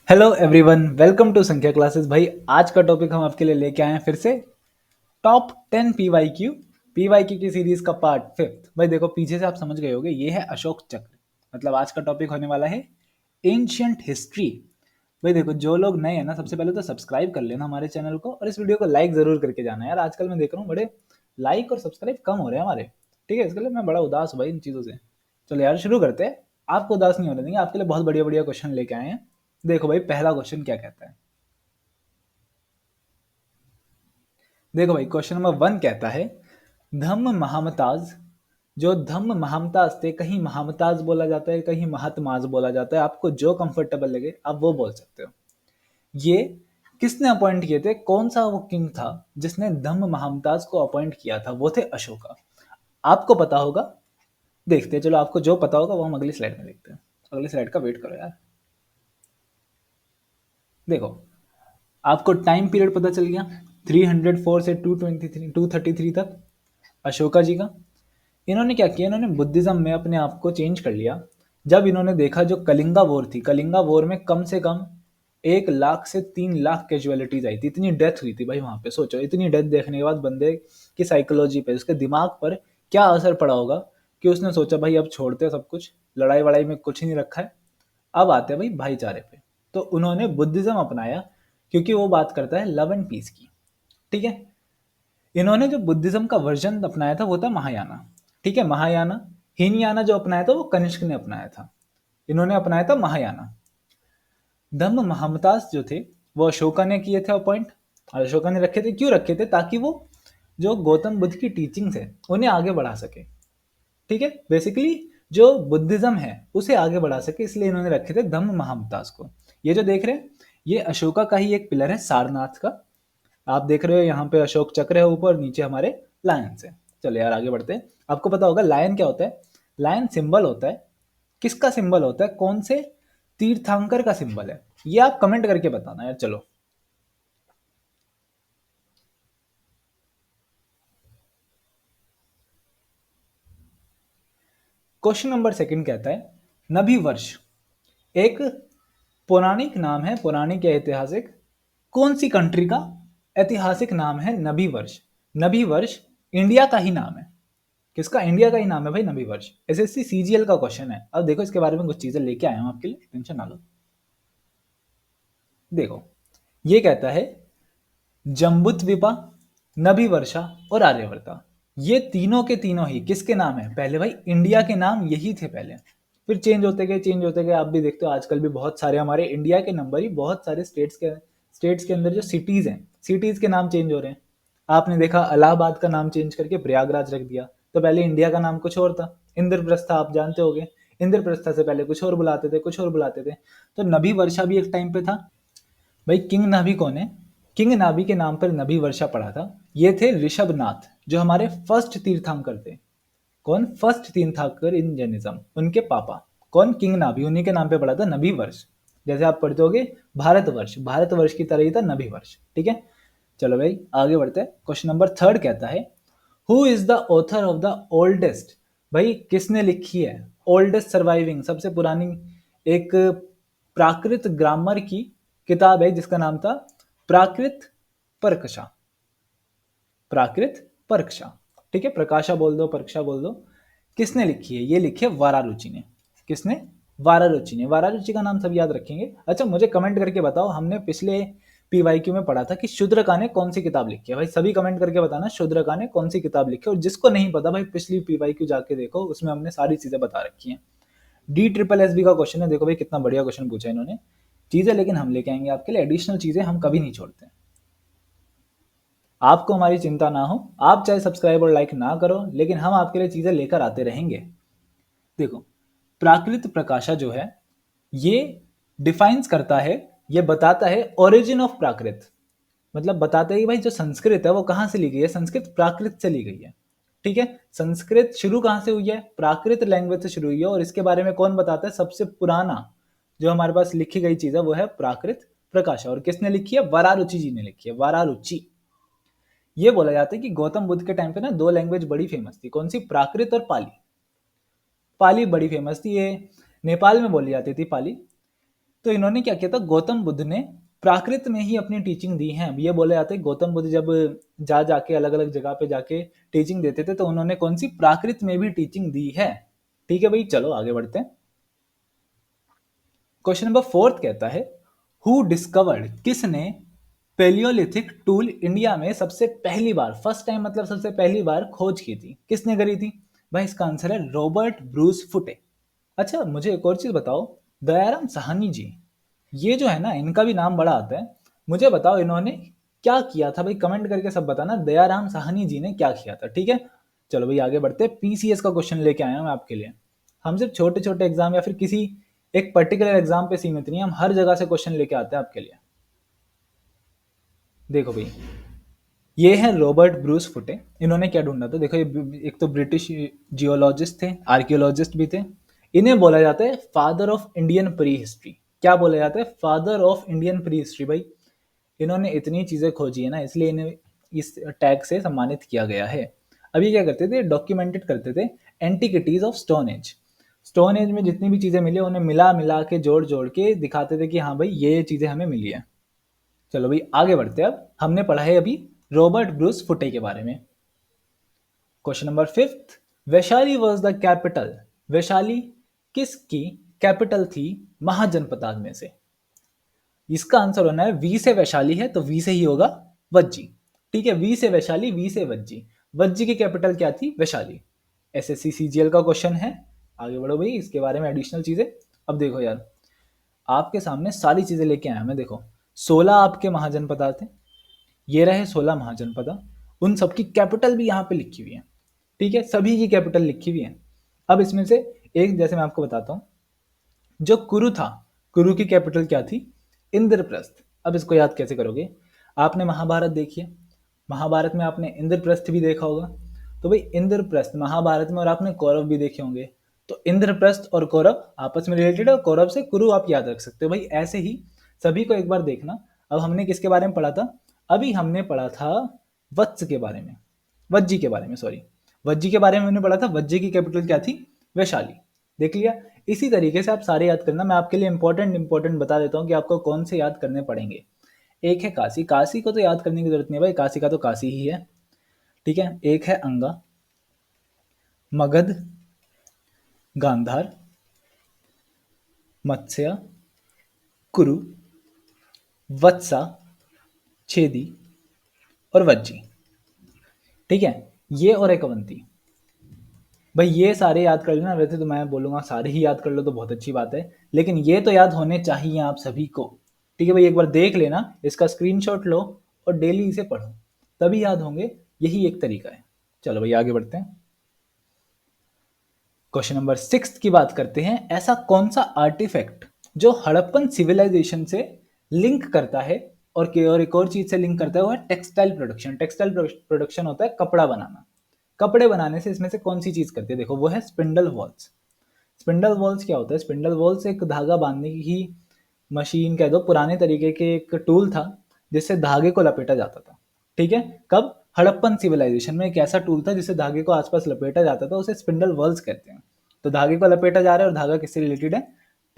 Hello everyone, welcome to संख्या classes. भाई आज का टॉपिक हम आपके लिए लेके आए हैं फिर से टॉप 10 पीवाईक्यू की सीरीज का पार्ट फिफ्थ। भाई देखो, पीछे से आप समझ गए होगे ये है अशोक चक्र। मतलब आज का टॉपिक होने वाला है एंशियंट हिस्ट्री। भाई देखो, जो लोग नए हैं ना, सबसे पहले तो सब्सक्राइब कर लेना हमारे चैनल को और इस वीडियो को लाइक जरूर करके जाना यार। आजकल मैं देख रहा हूँ बड़े लाइक और सब्सक्राइब कम हो रहे हैं हमारे। ठीक है, इसके लिए मैं बड़ा उदास हूँ भाई इन चीज़ों से। चलो यार शुरू करते हैं। आपको उदास नहीं होने देंगे, आपके लिए बहुत बढ़िया बढ़िया क्वेश्चन लेके आए हैं। देखो भाई, पहला क्वेश्चन क्या कहता है। देखो भाई, क्वेश्चन नंबर 1 कहता है धम्म महामताज। जो धम्म महामताज थे, कहीं महामताज बोला जाता है, कहीं महात्माज बोला जाता है, आपको जो कंफर्टेबल लगे आप वो बोल सकते हो। ये किसने अपॉइंट किए थे? कौन सा वो किंग था जिसने धम्म महामताज को अपॉइंट किया था? वो थे अशोका। आपको पता होगा। देखते हैं, चलो आपको जो पता होगा वो हम अगली स्लाइड में देखते हैं। अगली स्लाइड का वेट करो यार। देखो, आपको टाइम पीरियड पता चल गया। 304 से 233 तक अशोका जी का। इन्होंने क्या किया, इन्होंने बुद्धिज्म में अपने आप को चेंज कर लिया। जब इन्होंने देखा जो कलिंगा वॉर थी, कलिंगा वॉर में कम से कम 1 लाख से 3 लाख कैजुअलिटीज आई थी, इतनी डेथ हुई थी भाई वहां पे। सोचो, इतनी डेथ देखने के बाद बंदे की साइकोलॉजी पे, उसके दिमाग पर क्या असर पड़ा होगा कि उसने सोचा भाई अब छोड़ते हैं सब कुछ, लड़ाई वड़ाई में कुछ नहीं रखा है, अब आते हैं भाई भाईचारे पे। तो उन्होंने बुद्धिज्म अपनाया क्योंकि वो बात करता है लव एंड पीस की। ठीक है। इन्होंने जो बुद्धिज्म का वर्जन अपनाया था वो था महायाना। ठीक है, महायाना। हीनयाना जो अपनाया था वो कनिष्क ने अपनाया था। इन्होंने अपनाया था महायाना। धम्म महामतास जो थे वो अशोका ने किए थे अपॉइंट। और अशोका ने रखे थे, क्यों रखे थे? ताकि वो जो गौतम बुद्ध की टीचिंग्स है उन्हें आगे बढ़ा सके। ठीक है, बेसिकली जो बुद्धिज्म है उसे आगे बढ़ा सके, इसलिए इन्होंने रखे थे धम्म महामतास को। ये जो देख रहे हैं, ये अशोका का ही एक पिलर है, सारनाथ का। आप देख रहे हो यहाँ पे अशोक चक्र है ऊपर, नीचे हमारे लायन है। चलो यार आगे बढ़ते हैं। आपको पता होगा लायन क्या होता है? लायन सिंबल होता है, किसका सिंबल होता है? कौन से तीर्थंकर का सिंबल है? ये आप कमेंट करके बताना यार। चलो, क्वेश्चन नंबर 2 कहता है नभी वर्ष एक पौराणिक नाम है, पौराणिक या ऐतिहासिक। कौन सी कंट्री का ऐतिहासिक नाम है नभी वर्ष? नभी वर्ष इंडिया का ही नाम है। किसका? इंडिया का ही नाम है भाई नभी वर्ष। एसएससी सीजीएल का क्वेश्चन है। अब देखो, इसके बारे में कुछ चीजें लेके आया हूं आपके लिए, टेंशन ना लो। देखो, ये कहता है जम्बुद्वीपा, नभी वर्षा और आर्यवर्ता, ये तीनों के तीनों ही किसके नाम है? पहले भाई इंडिया के नाम यही थे पहले, फिर चेंज होते गए, चेंज होते गए। आप भी देखते हो आजकल भी बहुत सारे हमारे इंडिया के नंबर ही बहुत सारे स्टेट्स के अंदर जो सिटीज हैं, सिटीज के नाम चेंज हो रहे हैं। आपने देखा इलाहाबाद का नाम चेंज करके प्रयागराज रख दिया। तो पहले इंडिया का नाम कुछ और था, इंद्रप्रस्थ, आप जानते होगे। इंद्रप्रस्थ से पहले कुछ और बुलाते थे, कुछ और बुलाते थे। तो नभी वर्षा भी एक टाइम पे था। भाई किंग नाभि कौन है? किंग नाभि के नाम पर नभी वर्षा पड़ा था। ये थे ऋषभनाथ, जो हमारे फर्स्ट तीर्थंकर थे। कौन? फर्स्ट तीर्थंकर इन जैनिज्म, उनके पापा। कौन? किंग नाभि, उन्हीं के नाम पे पड़ा था नभी वर्ष। जैसे आप पढ़ते होगे भारतवर्ष, भारतवर्ष की तरह ही था नभी वर्ष। ठीक है, चलो भाई आगे बढ़ते हैं। क्वेश्चन नंबर 3 कहता है who is the author of the oldest. भाई किसने लिखी है ओल्डेस्ट सर्वाइविंग, सबसे पुरानी एक प्राकृत ग्रामर की किताब है जिसका नाम था प्राकृत परकशा। प्राकृत परकशा। ठीक है, प्रकाशा बोल दो, परकशा बोल दो। किसने लिखी है? ये लिखी है वारारुचि ने। किसने? वारारुचि ने। वारारुचि का नाम सब याद रखेंगे। अच्छा, मुझे कमेंट करके बताओ, हमने पिछले पीवाईक्यू में पढ़ा था कि शूद्रका ने कौन सी किताब लिखी है। भाई सभी कमेंट करके बताना शूद्रका ने कौन सी किताब लिखी है। और जिसको नहीं पता भाई, पिछली पीवाईक्यू जाके देखो, उसमें हमने सारी चीजें बता रखी हैं। DSSB का क्वेश्चन है। देखो भाई कितना बढ़िया क्वेश्चन पूछा इन्होंने। चीजें लेकिन हम लेके आएंगे आपके लिए, एडिशनल चीजें हम कभी नहीं छोड़ते। आपको हमारी चिंता ना हो, आप चाहे सब्सक्राइब और लाइक ना करो, लेकिन हम आपके लिए चीजें लेकर आते रहेंगे। देखो, प्राकृत प्रकाशा जो है ये डिफाइंस करता है, ये बताता है ओरिजिन ऑफ प्राकृत। मतलब बताते हैं कि भाई जो संस्कृत है वो कहाँ से ली गई है? संस्कृत प्राकृत से ली गई है। ठीक है, संस्कृत शुरू कहाँ से हुई है? प्राकृत लैंग्वेज से शुरू हुई है। और इसके बारे में कौन बताता है? सबसे पुराना जो हमारे पास लिखी गई चीज है वो है प्राकृत प्रकाशा। और किसने लिखी है? वरारुचि जी ने लिखी है, वरारुचि। ये बोला जाता है कि गौतम बुद्ध के टाइम पे ना 2 लैंग्वेज बड़ी फेमस थी। कौन सी? प्राकृत और पाली। पाली बड़ी फेमस थी, ये नेपाल में बोली जाती थी पाली। तो इन्होंने क्या किया था, गौतम बुद्ध ने प्राकृत में ही अपनी टीचिंग दी है। ये बोले जाते हैं गौतम बुद्ध जब जाके अलग अलग जगह पे जाके टीचिंग देते थे तो उन्होंने कौन सी, प्राकृत में भी टीचिंग दी है। ठीक है भाई, चलो आगे बढ़ते हैं। क्वेश्चन नंबर 4 कहता है, हु डिस्कवर्ड, किसने पेलियोलिथिक टूल इंडिया में सबसे पहली बार, फर्स्ट टाइम मतलब सबसे पहली बार खोज की थी, किसने करी थी भाई? इसका आंसर है रॉबर्ट ब्रूस फुटे। अच्छा मुझे एक और चीज बताओ, दयाराम साहनी जी, ये जो है ना, इनका भी नाम बड़ा आता है। मुझे बताओ इन्होंने क्या किया था भाई, कमेंट करके सब बताना दयाराम साहनी जी ने क्या किया था। ठीक है, चलो भाई आगे बढ़ते हैं। पीसीएस का क्वेश्चन लेके आया हूं मैं आपके लिए। हम सिर्फ छोटे छोटे एग्जाम या फिर किसी एक पर्टिकुलर एग्जाम पे सीमित नहीं, हम हर जगह से क्वेश्चन लेके आते हैं आपके लिए। देखो भाई, ये है रॉबर्ट ब्रूस फुटे। इन्होंने क्या ढूंढा था, देखो ये एक तो ब्रिटिश जियोलॉजिस्ट थे, आर्कियोलॉजिस्ट भी थे। इन्हें बोला जाता है father of Indian pre history. क्या बोला जाता है? Father of Indian pre history. भाई इन्होंने इतनी चीजें खोजी है ना, इसलिए इन्हें इस टैग से सम्मानित किया गया है। अभी क्या करते थे, डॉक्यूमेंटेड करते थे antiquities of stone age. Stone age में जितनी भी चीजें मिली उन्हें मिला मिला के जोड़ जोड़ के दिखाते थे कि हाँ भाई ये चीजें हमें मिली है। चलो भाई आगे बढ़ते हैं। अब हमने पढ़ा है अभी रॉबर्ट ब्रूस फुटे के बारे में। Question number 5, Vaishali was the capital. Vaishali किसकी कैपिटल थी महाजनपदाग में से? इसका आंसर होना है, वी से वैशाली है तो वी से ही होगा वज्जी। ठीक है, वी से वैशाली, वी से वज्जी। वज्जी की कैपिटल क्या थी? वैशाली। एसएससी सीजीएल का क्वेश्चन है। आगे बढ़ो भाई, इसके बारे में एडिशनल चीजें। अब देखो यार, आपके सामने सारी चीजें लेके आया मैं। देखो 16 आपके महाजनपद थे, ये रहे 16 महाजनपद, उन सबकी कैपिटल भी यहाँ पे लिखी हुई है। ठीक है, सभी की कैपिटल लिखी हुई है। अब इसमें से एक, जैसे मैं आपको बताता हूँ, जो कुरु था, कुरु की कैपिटल क्या थी? इंद्रप्रस्थ। अब इसको याद कैसे करोगे? आपने महाभारत देखी है, महाभारत में आपने इंद्रप्रस्थ भी देखा होगा। तो भाई इंद्रप्रस्थ महाभारत में, और आपने कौरव भी देखे होंगे। तो इंद्रप्रस्थ और कौरव आपस में रिलेटेड है, और कौरव से कुरु आप याद रख सकते हो। भाई ऐसे ही सभी को एक बार देखना। अब हमने किसके बारे में पढ़ा था? अभी हमने पढ़ा था वत्स के बारे में, वज्जी के बारे में, सॉरी वज्जी के बारे में हमने पढ़ा था। वज्जी की कैपिटल क्या थी? वैशाली। देख लिया। इसी तरीके से आप सारे याद करना। मैं आपके लिए इंपॉर्टेंट बता देता हूँ कि आपको कौन से याद करने पड़ेंगे। एक है काशी, काशी को तो याद करने की जरूरत नहीं भाई, काशी का तो काशी ही है। ठीक है, एक है अंगा, मगध, गांधार, मत्स्य, कुरु, वत्सा, छेदी और वज्जी। ठीक है, ये और एक अवंती। भाई ये सारे याद कर लेना। वैसे तो मैं बोलूंगा सारे ही याद कर लो तो बहुत अच्छी बात है, लेकिन ये तो याद होने चाहिए आप सभी को। ठीक है भाई, एक बार देख लेना, इसका स्क्रीनशॉट लो और डेली इसे पढ़ो, तभी याद होंगे। यही एक तरीका है। चलो भाई आगे बढ़ते हैं। क्वेश्चन नंबर 6 की बात करते हैं। ऐसा कौन सा आर्टिफैक्ट जो हड़प्पन सिविलाइजेशन से लिंक करता है, और एक और चीज से लिंक करता है, वो है टेक्सटाइल प्रोडक्शन। टेक्सटाइल प्रोडक्शन होता है कपड़ा बनाना। कपड़े बनाने से इसमें से कौन सी चीज करती है? देखो वो है स्पिंडल वॉल्स। स्पिंडल वॉल्स क्या होता है? स्पिंडल वॉल्स एक धागा बांधने की मशीन कह दो, पुराने तरीके के एक टूल था जिससे धागे को लपेटा जाता था। ठीक है, कब? हड़प्पन सिविलाइजेशन में एक ऐसा टूल था जिससे धागे को आसपास लपेटा जाता था, उसे स्पिंडल वर्ल्स कहते हैं। तो धागे को लपेटा जा रहा है, और धागा किससे रिलेटेड है?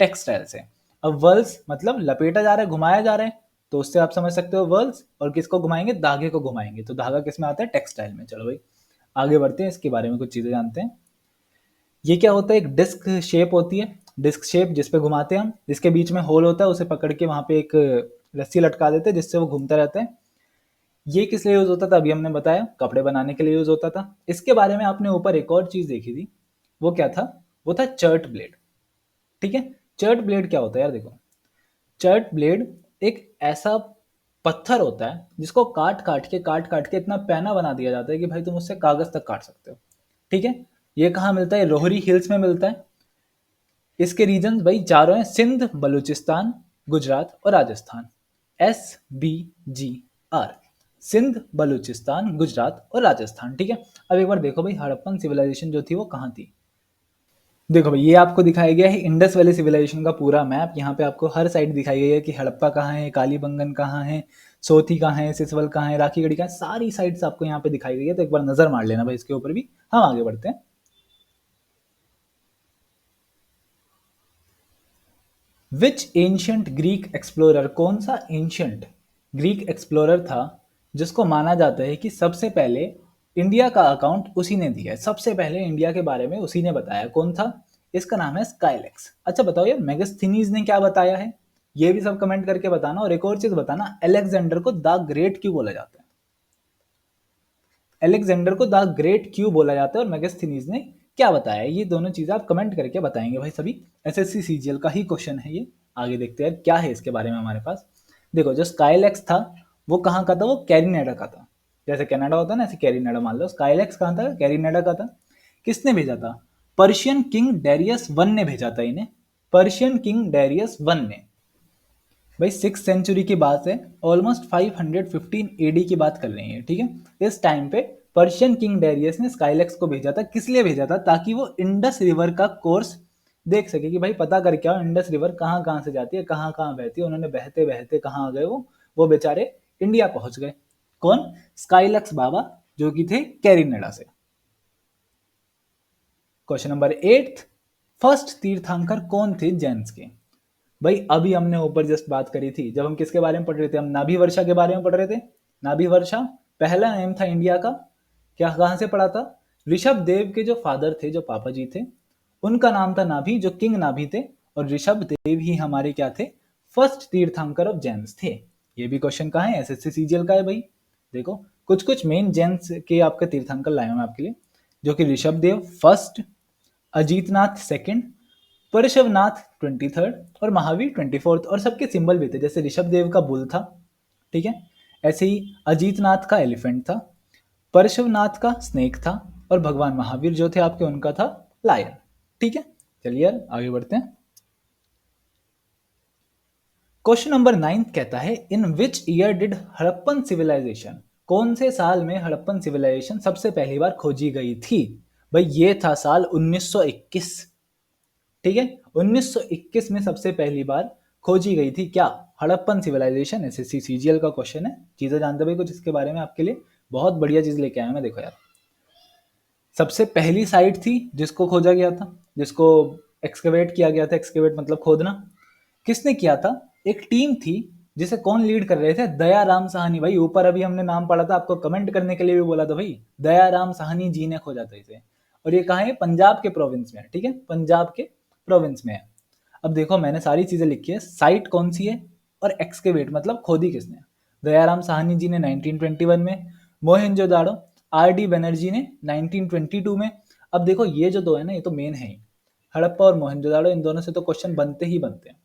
टेक्सटाइल से। अब वर्ल्स मतलब लपेटा जा रहा है, घुमाया जा रहा है, तो उससे आप समझ सकते हो वर्ल्स। और किसको घुमाएंगे? धागे को घुमाएंगे। तो धागा किस में आता है? टेक्सटाइल में। चलो भाई आगे बढ़ते हैं, इसके बारे में कुछ चीजें जानते हैं। ये क्या होता है? एक डिस्क शेप होती है, डिस्क शेप जिसपे घुमाते हैं हम, जिसके बीच में होल होता है, उसे पकड़ के वहां पे एक रस्सी लटका देते हैं जिससे वो घूमता रहता है। ये किस लिए यूज होता था? अभी हमने बताया, कपड़े बनाने के लिए यूज होता था। इसके बारे में आपने ऊपर एक और चीज देखी थी, वो क्या था? वो था चर्ट ब्लेड। ठीक है, चर्ट ब्लेड क्या होता है यार? देखो, चर्ट ब्लेड एक ऐसा पत्थर होता है जिसको काट काट के इतना पैना बना दिया जाता है कि भाई तुम उससे कागज तक काट सकते हो। ठीक है, ये कहाँ मिलता है? रोहरी हिल्स में मिलता है। इसके रीजन भाई चारों हैं, सिंध, बलूचिस्तान, गुजरात और राजस्थान। SBGR, सिंध, बलूचिस्तान, गुजरात और राजस्थान। ठीक है, अब एक बार देखो भाई, हड़प्पन सिविलाइजेशन जो थी वो कहाँ थी। देखो भाई, ये आपको दिखाया गया है इंडस वैली सिविलाइजेशन का पूरा मैप। यहाँ पे आपको हर साइड दिखाई गई है कि हड़प्पा कहाँ है, कालीबंगन कहाँ है, सोथी कहाँ है, सिसवल कहाँ है, राखीगढ़ी कहाँ है, सारी साइड्स आपको यहाँ पे दिखाई गई है। तो एक बार नजर मार लेना भाई इसके ऊपर भी। हम आगे बढ़ते हैं। विच एंशियंट ग्रीक एक्सप्लोरर, कौन सा एंशियंट ग्रीक एक्सप्लोरर था जिसको माना जाता है कि सबसे पहले इंडिया का अकाउंट उसी ने दिया है, सबसे पहले इंडिया के बारे में उसी ने बताया, कौन था? इसका नाम है स्काइलेक्स। अच्छा बताओ यार, मेगास्थनीज ने क्या बताया है? ये भी सब कमेंट करके बताना। और एक और चीज बताना, अलेक्जेंडर को द ग्रेट क्यों बोला जाता है? अलेक्जेंडर को द ग्रेट क्यों बोला जाता है और मेगास्थनीज ने क्या बताया? ये दोनों चीजें आप कमेंट करके बताएंगे भाई सभी। एसएससी सीजीएल का ही क्वेश्चन है ये। आगे देखते हैं क्या है इसके बारे में हमारे पास। देखो, जो स्काईलेक्स था वो कहाँ का था? वो कैरिनेडा का था। जैसे कनाडा होता है ना, ऐसे कैरिनेडा मान लो। स्काईलेक्स कहाँ था? कैरिनेडा का था। किसने भेजा था? पर्शियन किंग डेरियस वन ने भेजा था इन्हें। पर्शियन किंग डेरियस वन ने। भाई 6th सेंचुरी की बात है, ऑलमोस्ट 515 एडी की बात कर रही है, ठीक है। इस टाइम पे पर्शियन किंग डेरियस ने स्काईलेक्स को भेजा था। किस लिए भेजा था? ताकि वो इंडस रिवर का कोर्स देख सके कि भाई पता करके आओ इंडस रिवर कहाँ कहाँ से जाती है, कहाँ कहाँ बहती है। उन्होंने बहते बहते कहाँ आ गए? वो बेचारे इंडिया पहुंच गए। कौन? स्काईलेक्स बाबा, जो कि थे कैरिनेडा से। क्वेश्चन नंबर 8, फर्स्ट तीर्थंकर कौन थे जेन्स के? भाई अभी हमने ऊपर जस्ट बात करी थी, जब हम किसके बारे में पढ़ रहे थे? हम नाभि वर्षा के बारे में पढ़ रहे थे। नाभि वर्षा पहला नेम था इंडिया का। क्या, कहां से पढ़ा था? ऋषभ देव के जो फादर थे, जो पापा जी थे, उनका नाम था नाभि, जो किंग नाभि थे। और ऋषभ देव ही हमारे क्या थे? फर्स्ट तीर्थंकर ऑफ जैन्स थे। ये भी क्वेश्चन कहाँ है? एसएससी सीजीएल का है भाई। देखो, कुछ कुछ मेन जैन्स के आपके तीर्थंकर लाए हूं आपके लिए, जो कि Rishabh Dev first, Ajitnath second, परशवनाथ 23rd और महावीर 24th। और सबके सिंबल भी थे, जैसे ऋषभ देव का बुल था, ठीक है। ऐसे ही अजीतनाथ का एलिफेंट था, परशवनाथ का स्नेक था, और भगवान महावीर जो थे आपके, उनका था लायन, ठीक है। चलिए यार आगे बढ़ते हैं। क्वेश्चन नंबर 9 कहता है, in which year did Harappan civilisation, कौन से साल में हड़प्पन सिविलाइजेशन सबसे पहली बार खोजी गई थी? भाई ये था साल 1921, ठीक है। 1921 में सबसे पहली बार खोजी गई थी क्या? हड़प्पन सिविलाइजेशन। एसएससी सीजीएल का क्वेश्चन है, चीजें जानते भाई कुछ इसके बारे में आपके लिए। बहुत बढ़िया चीज लेके आया मैं, देखो यार। सबसे पहली साइट थी जिसको खोजा गया था, जिसको एक्सकेवेट किया गया था। एक्सकेवेट मतलब खोदना। किसने किया था? एक टीम थी जिसे कौन लीड कर रहे थे? दयाराम साहनी। भाई ऊपर अभी हमने नाम पढ़ा था, आपको कमेंट करने के लिए भी बोला था भाई, दयाराम साहनी जी ने खोजा था इसे। और ये कहाँ है? पंजाब के प्रोविंस में है, ठीक है, पंजाब के प्रोविंस में है। अब देखो, मैंने सारी चीजें लिखी है, साइट कौन सी है और एक्सकेवेट मतलब खोदी किसने। दयाराम साहनी जी ने 1921 में, मोहनजोदाड़ो आर डी बनर्जी ने 1922 में। अब देखो ये जो दो है ना, ये तो मेन है ही, हड़प्पा और मोहनजोदाड़ो, इन दोनों से तो क्वेश्चन बनते ही बनते हैं,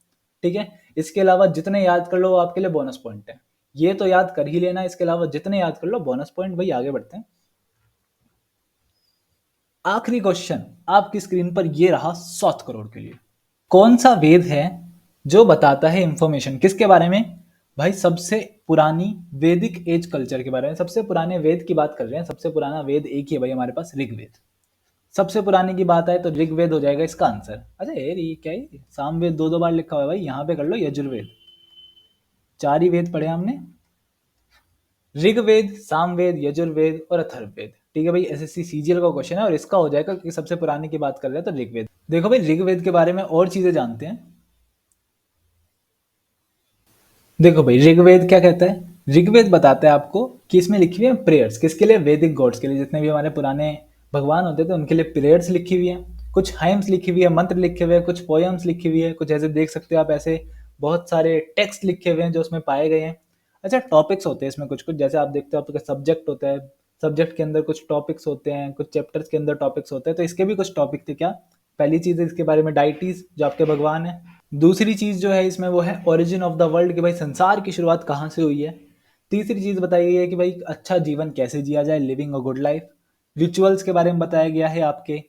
ठीक है। इसके अलावा जितने याद कर लो वो आपके लिए बोनस पॉइंट है। ये तो याद कर ही लेना, इसके अलावा जितने याद कर लो बोनस पॉइंट। भाई आगे बढ़ते हैं। आखिरी क्वेश्चन आपकी स्क्रीन पर ये रहा 7 करोड़ के लिए। कौन सा वेद है जो बताता है इंफॉर्मेशन किसके बारे में? भाई सबसे पुरानी वैदिक एज कल्चर के बारे में। सबसे पुराने वेद की बात कर रहे हैं। सबसे पुराना वेद एक ही है भाई हमारे पास, ऋग्वेद। सबसे पुराने की बात आए तो ऋग्वेद हो जाएगा इसका आंसर। अरे यार ये क्या है, सामवेद दो दो बार लिखा हुआ है भाई, यहाँ पे कर लो यजुर्वेद। 4 ही वेद पढ़े हमने, ऋग्वेद, सामवेद, यजुर्वेद और अथर्ववेद, ठीक है भाई। एसएससी सीजीएल का क्वेश्चन है और इसका हो जाएगा कि सबसे पुराने की बात कर रहे हैं तो ऋग्वेद। देखो भाई, ऋग्वेद के बारे में और चीजें जानते हैं। देखो भाई, ऋग्वेद क्या कहता है? ऋग्वेद बताता है आपको कि इसमें लिखी हुई है प्रेयर्स, किसके लिए? वैदिक गॉड्स के लिए। जितने भी हमारे पुराने भगवान होते थे उनके लिए प्रेयर्स लिखी हुई है। कुछ हाइम्स लिखी हुई है, मंत्र लिखे हुए हैं, कुछ पोयम्स लिखी हुई है, कुछ ऐसे देख सकते हो आप, ऐसे बहुत सारे टेक्स्ट लिखे हुए हैं जो उसमें पाए गए हैं। अच्छा, टॉपिक्स होते हैं इसमें कुछ कुछ, जैसे आप देखते हो आपका सब्जेक्ट होता है, सब्जेक्ट के अंदर कुछ टॉपिक्स होते हैं, कुछ चैप्टर्स के अंदर टॉपिक्स होते हैं। तो इसके भी कुछ टॉपिक थे। क्या? पहली चीज है इसके बारे में डाइटीज, जो आपके भगवान है। दूसरी चीज जो है इसमें वो है ओरिजिन ऑफ द वर्ल्ड, कि भाई संसार की शुरुआत कहाँ से हुई है। तीसरी चीज बताई गई है कि भाई अच्छा जीवन कैसे जिया जाए, living a good life. Rituals के बारे में बताया गया है आपके,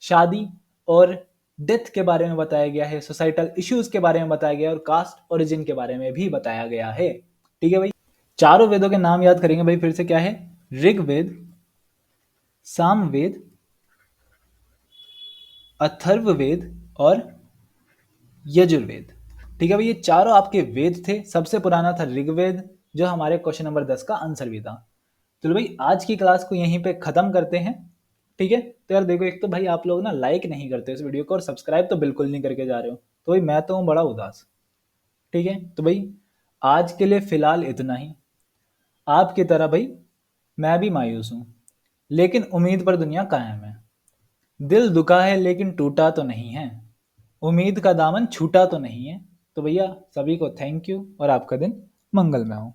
शादी और डेथ के बारे में बताया गया है, सोसाइटल इश्यूज के बारे में बताया गया है, और कास्ट ओरिजिन के बारे में भी बताया गया है, ठीक है भाई। चारों वेदों के नाम याद करेंगे भाई फिर से, क्या है? ऋग्वेद, सामवेद, अथर्ववेद और यजुर्वेद, ठीक है भाई। ये चारों आपके वेद थे। सबसे पुराना था ऋग्वेद, जो हमारे क्वेश्चन नंबर 10 का आंसर भी था। चलो भाई, आज की क्लास को यहीं पे खत्म करते हैं, ठीक है। तो यार देखो, एक तो भाई आप लोग ना लाइक नहीं करते इस वीडियो को, और सब्सक्राइब तो बिल्कुल नहीं करके जा रहे हो। तो भाई मैं तो हूँ बड़ा उदास। ठीक है, तो भाई आज के लिए फिलहाल इतना ही। आपकी तरह भाई मैं भी मायूस हूँ, लेकिन उम्मीद पर दुनिया कायम है। दिल दुखा है लेकिन टूटा तो नहीं है, उम्मीद का दामन छूटा तो नहीं है। तो भैया सभी को थैंक यू और आपका दिन मंगलमय हो।